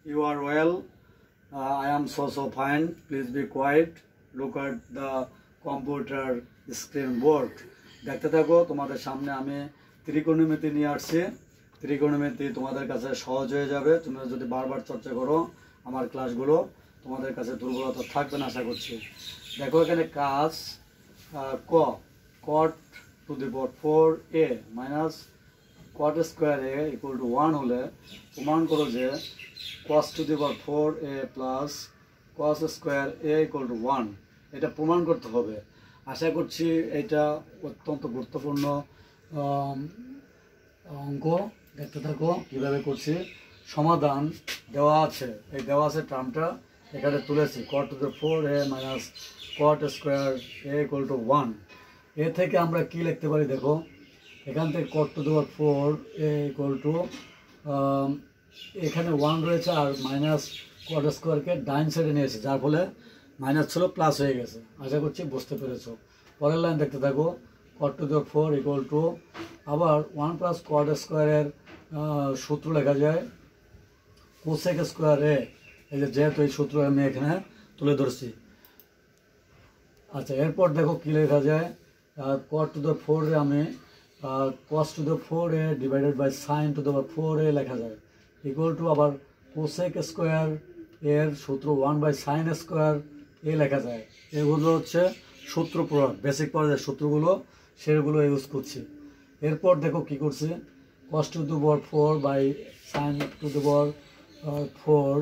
You are well. I am so fine. Please be quiet. Look at the computer screen board. দেখতে থাকো, তোমাদের সামনে আমি ত্রিকোণমিতি নিয়ে আসছি। ত্রিকোণমিতি তোমাদের কাছে সহজ হয়ে যাবে। তোমরা যদি বারবার চর্চা করো আমার ক্লাসগুলো, তোমাদের কাছে দুর্বলতা থাকবে না আশা করছি। দেখো এখানে কাজ ক cot to the power 4a minus cot square a equal to 1 হলে প্রমাণ করো যে cos to the power 4a plus cos square a equal to 1, এটা প্রমাণ করতে হবে। আশা করছি এটা অত্যন্ত গুরুত্বপূর্ণ অঙ্ক। দেখতে থাকো কীভাবে করছি। সমাধান দেওয়া আছে, এই দেওয়া আছে টার্মটা এখানে তুলেছি cot to the 4a minus cot square a equal to 1। এ থেকে আমরা কি লিখতে পারি দেখো, এখান থেকে cot to the power 4a equal to এখানে 1 রয়েছে আর মাইনাস cot স্কোয়ারকে ডাইন সাইডে নিয়েছি, যার ফলে মাইনাস ছিল প্লাস হয়ে গেছে। আশা করছি বুঝতে পেরেছো। পরের লাইন দেখতে থাকো, cot to the power 4 equal to আবার 1 প্লাস cot স্কোয়ারের সূত্র লেখা যায় cosec স্কোয়ার এ। এই যে যেহেতু এই সূত্র আমি এখানে তুলে ধরছি। আচ্ছা, এরপর দেখো কি লেখা যায়, cot to the 4 এ আমি cos to the 4a divided by sin to the 4a লেখা যায় ইকুয়াল টু আবার cosec স্কোয়ার এর সূত্র 1 বাই sin স্কোয়ার এ লেখা যায়। এগুলো হচ্ছে সূত্র প্রয়োগ, বেসিক পর্যায়ের সূত্রগুলো সেগুলো ইউজ করছি। এরপর দেখো কি করছি, cos to the power 4 by sin to the power 4